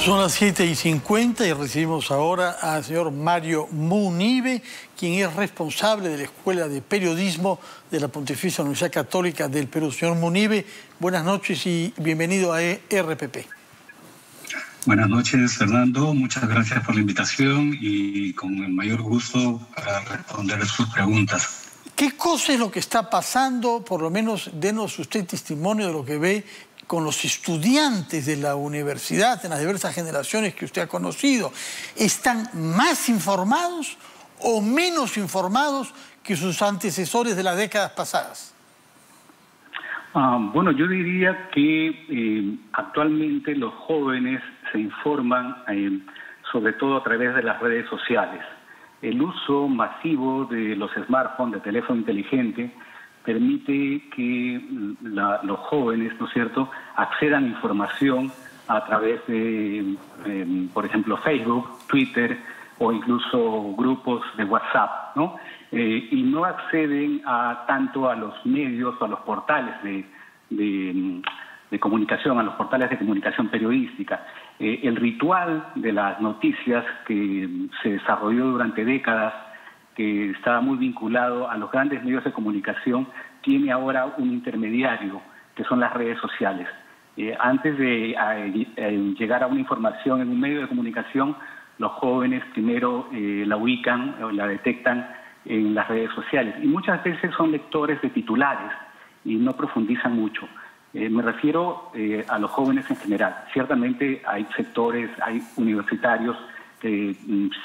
Son las 7:50 y recibimos ahora al señor Mario Munive, quien es responsable de la Escuela de Periodismo de la Pontificia Universidad Católica del Perú. Señor Munive, buenas noches y bienvenido a RPP. Buenas noches, Fernando. Muchas gracias por la invitación y con el mayor gusto para responder sus preguntas. ¿Qué cosa es lo que está pasando? Por lo menos denos usted testimonio de lo que ve con los estudiantes de la universidad, en las diversas generaciones que usted ha conocido. ¿Están más informados o menos informados que sus antecesores de las décadas pasadas? Bueno, yo diría que actualmente los jóvenes se informan sobre todo a través de las redes sociales. El uso masivo de los smartphones, de teléfono inteligente, permite que los jóvenes, ¿no es cierto?, accedan a información a través de, por ejemplo, Facebook, Twitter o incluso grupos de WhatsApp, ¿no? Y no acceden tanto a los medios o a los portales de comunicación, a los portales de comunicación periodística. El ritual de las noticias que se desarrolló durante décadas, que estaba muy vinculado a los grandes medios de comunicación, tiene ahora un intermediario, que son las redes sociales. Antes de llegar a una información en un medio de comunicación, los jóvenes primero la ubican o la detectan en las redes sociales. Y muchas veces son lectores de titulares y no profundizan mucho. Me refiero a los jóvenes en general. Ciertamente hay sectores, hay universitarios que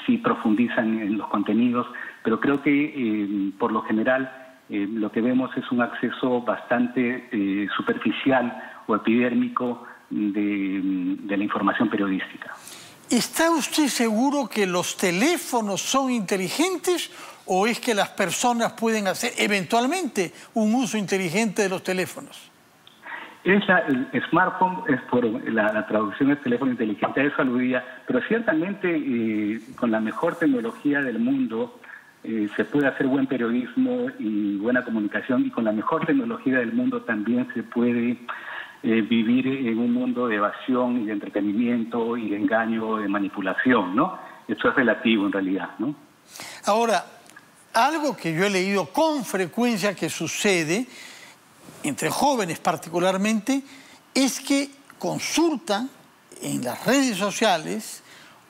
sí profundizan en los contenidos, pero creo que por lo general lo que vemos es un acceso bastante superficial o epidérmico de la información periodística. ¿Está usted seguro que los teléfonos son inteligentes o es que las personas pueden hacer eventualmente un uso inteligente de los teléfonos? El smartphone es por la traducción del teléfono inteligente, a eso aludía, pero ciertamente con la mejor tecnología del mundo se puede hacer buen periodismo y buena comunicación, y con la mejor tecnología del mundo también se puede vivir en un mundo de evasión y de entretenimiento y de engaño, de manipulación, ¿no? Esto es relativo en realidad, ¿no? Ahora, algo que yo he leído con frecuencia que sucede entre jóvenes particularmente, es que consultan en las redes sociales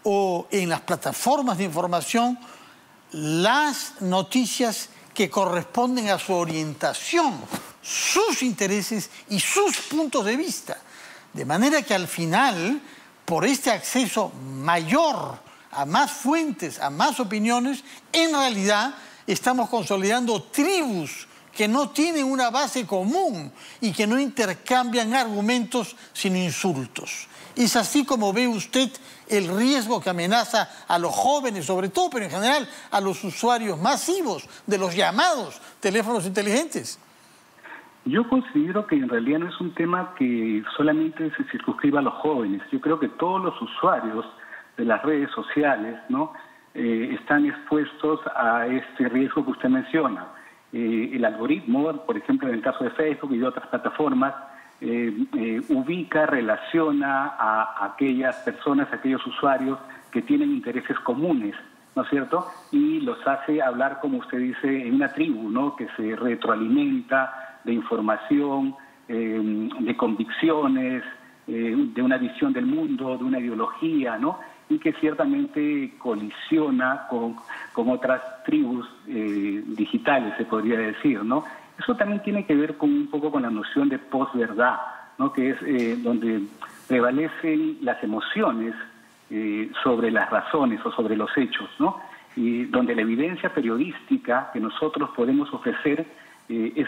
o en las plataformas de información las noticias que corresponden a su orientación, sus intereses y sus puntos de vista. De manera que al final, por este acceso mayor a más fuentes, a más opiniones, en realidad estamos consolidando tribus que no tienen una base común y que no intercambian argumentos sino insultos. ¿Es así como ve usted el riesgo que amenaza a los jóvenes, sobre todo, pero en general a los usuarios masivos de los llamados teléfonos inteligentes? Yo considero que en realidad no es un tema que solamente se circunscriba a los jóvenes. Yo creo que todos los usuarios de las redes sociales, ¿no?, están expuestos a este riesgo que usted menciona. El algoritmo, por ejemplo, en el caso de Facebook y de otras plataformas, ubica, relaciona a aquellas personas, a aquellos usuarios que tienen intereses comunes, ¿no es cierto? Y los hace hablar, como usted dice, en una tribu, ¿no?, que se retroalimenta de información, de convicciones, de una visión del mundo, de una ideología, ¿no?, y que ciertamente colisiona con otras tribus digitales, se podría decir, ¿no? Eso también tiene que ver un poco con la noción de posverdad, ¿no?, que es donde prevalecen las emociones sobre las razones o sobre los hechos, ¿no? Y donde la evidencia periodística que nosotros podemos ofrecer es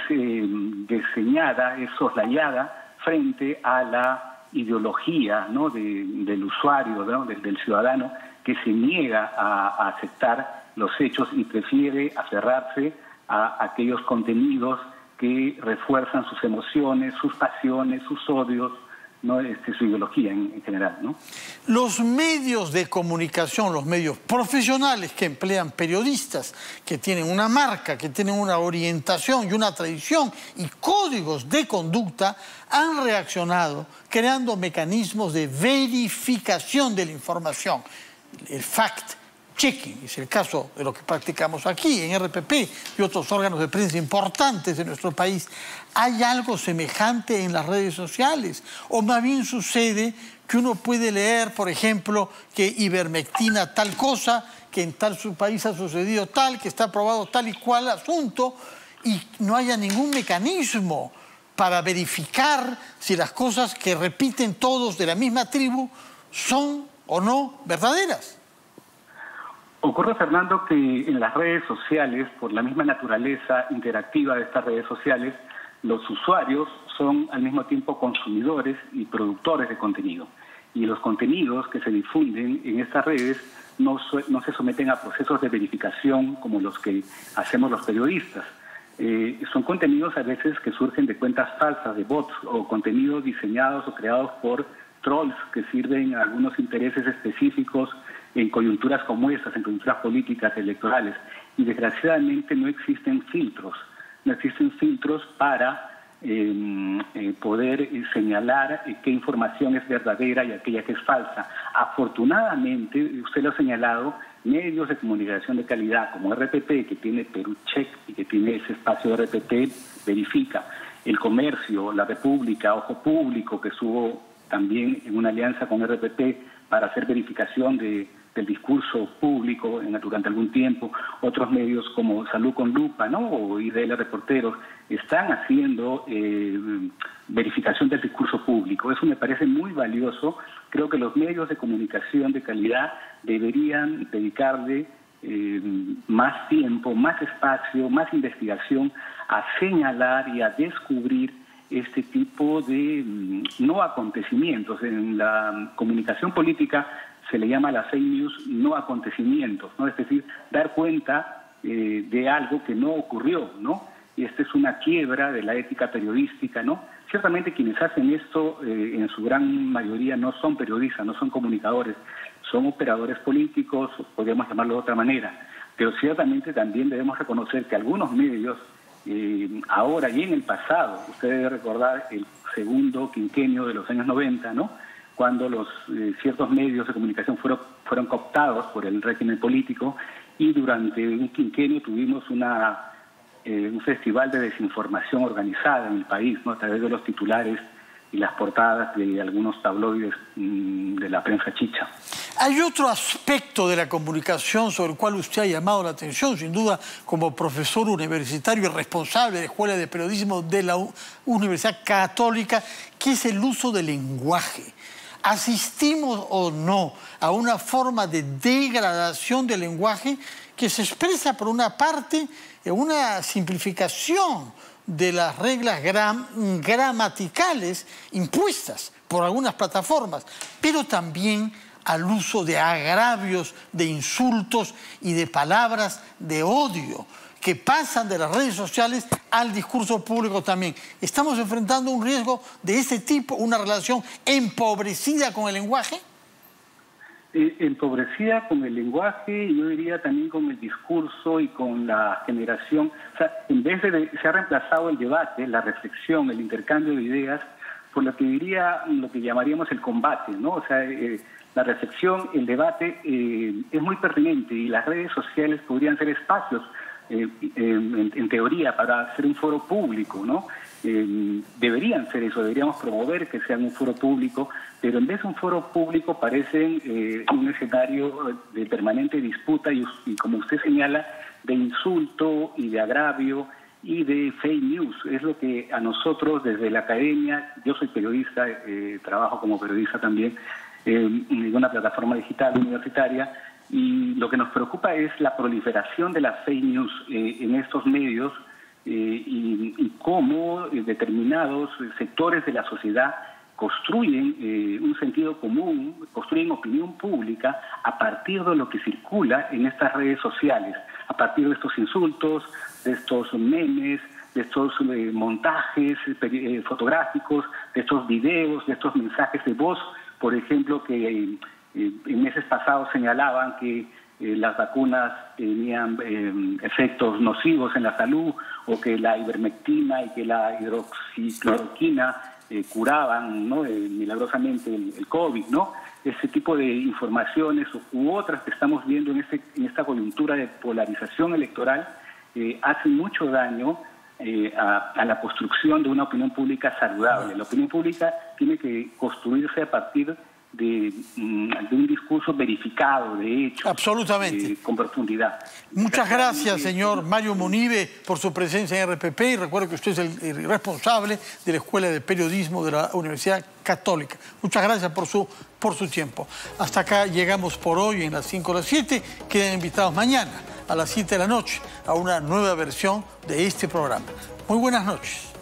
diseñada, es soslayada frente a la ideología, ¿no?, del usuario, ¿no?, del ciudadano, que se niega a aceptar los hechos y prefiere aferrarse a aquellos contenidos que refuerzan sus emociones, sus pasiones, sus odios, ¿no? Su ideología en general, ¿no? Los medios de comunicación, los medios profesionales que emplean periodistas, que tienen una marca, que tienen una orientación y una tradición y códigos de conducta, han reaccionado creando mecanismos de verificación de la información. El fact-checking es el caso de lo que practicamos aquí en RPP y otros órganos de prensa importantes de nuestro país. ¿Hay algo semejante en las redes sociales? ¿O más bien sucede que uno puede leer, por ejemplo, que ivermectina tal cosa, que en tal su país ha sucedido tal, que está aprobado tal y cual asunto, y no haya ningún mecanismo para verificar si las cosas que repiten todos de la misma tribu son o no verdaderas? Ocurre, Fernando, que en las redes sociales, por la misma naturaleza interactiva de estas redes sociales, los usuarios son al mismo tiempo consumidores y productores de contenido. Y los contenidos que se difunden en estas redes no se someten a procesos de verificación como los que hacemos los periodistas. Son contenidos a veces que surgen de cuentas falsas, de bots, o contenidos diseñados o creados por trolls que sirven a algunos intereses específicos en coyunturas como estas, en coyunturas políticas, electorales. Y desgraciadamente no existen filtros. No existen filtros para poder señalar qué información es verdadera y aquella que es falsa. Afortunadamente, usted lo ha señalado, medios de comunicación de calidad como RPP, que tiene Perú Check y que tiene ese espacio de RPP, verifica. El Comercio, La República, Ojo Público, que estuvo también en una alianza con RPP para hacer verificación del discurso público durante algún tiempo. Otros medios como Salud con Lupa, ¿no? O IDL Reporteros están haciendo verificación del discurso público. Eso me parece muy valioso. Creo que los medios de comunicación de calidad deberían dedicarle más tiempo, más espacio, más investigación a señalar y a descubrir este tipo de no acontecimientos. En la comunicación política se le llama las fake news no acontecimientos, ¿no? Es decir, dar cuenta de algo que no ocurrió, ¿no? Y esta es una quiebra de la ética periodística, ¿no? Ciertamente quienes hacen esto en su gran mayoría no son periodistas, no son comunicadores, son operadores políticos, podríamos llamarlo de otra manera. Pero ciertamente también debemos reconocer que algunos medios, ahora y en el pasado, usted debe recordar el segundo quinquenio de los años 90, ¿no? Cuando ciertos medios de comunicación fueron cooptados por el régimen político, y durante un quinquenio tuvimos un festival de desinformación organizada en el país, ¿no? A través de los titulares y las portadas de algunos tabloides de la prensa chicha. Hay otro aspecto de la comunicación sobre el cual usted ha llamado la atención, sin duda, como profesor universitario y responsable de la Escuela de Periodismo de la Universidad Católica, que es el uso del lenguaje. ¿Asistimos o no a una forma de degradación del lenguaje que se expresa, por una parte, en una simplificación de las reglas gramaticales impuestas por algunas plataformas, pero también al uso de agravios, de insultos y de palabras de odio que pasan de las redes sociales al discurso público también? ¿Estamos enfrentando un riesgo de ese tipo, una relación empobrecida con el lenguaje? Empobrecida con el lenguaje, y yo diría también con el discurso y con la generación. O sea, en vez de se ha reemplazado el debate, la reflexión, el intercambio de ideas, por lo que llamaríamos el combate, ¿no? O sea, la reflexión, el debate es muy pertinente, y las redes sociales podrían ser espacios, en teoría, para hacer un foro público, ¿no? Deberían ser eso, deberíamos promover que sean un foro público, pero en vez de un foro público parecen un escenario de permanente disputa y, como usted señala, de insulto y de agravio y de fake news. Es lo que a nosotros desde la academia, yo soy periodista, trabajo como periodista también en una plataforma digital universitaria, y lo que nos preocupa es la proliferación de las fake news en estos medios, y cómo determinados sectores de la sociedad construyen un sentido común, construyen opinión pública a partir de lo que circula en estas redes sociales, a partir de estos insultos, de estos memes, de estos montajes fotográficos, de estos videos, de estos mensajes de voz, por ejemplo, que en meses pasados señalaban que las vacunas tenían efectos nocivos en la salud, o que la ivermectina y que la hidroxicloroquina curaban, ¿no? Milagrosamente el COVID, ¿no? Ese tipo de informaciones u otras que estamos viendo en esta coyuntura de polarización electoral hacen mucho daño a la construcción de una opinión pública saludable. La opinión pública tiene que construirse a partir de un discurso verificado, de hechos. Absolutamente. Con profundidad. Muchas gracias, señor Mario Munive, por su presencia en RPP, y recuerdo que usted es el responsable de la Escuela de Periodismo de la Universidad Católica. Muchas gracias por su tiempo. Hasta acá llegamos por hoy en las 5 a las 7. Quedan invitados mañana a las 7 de la noche a una nueva versión de este programa. Muy buenas noches.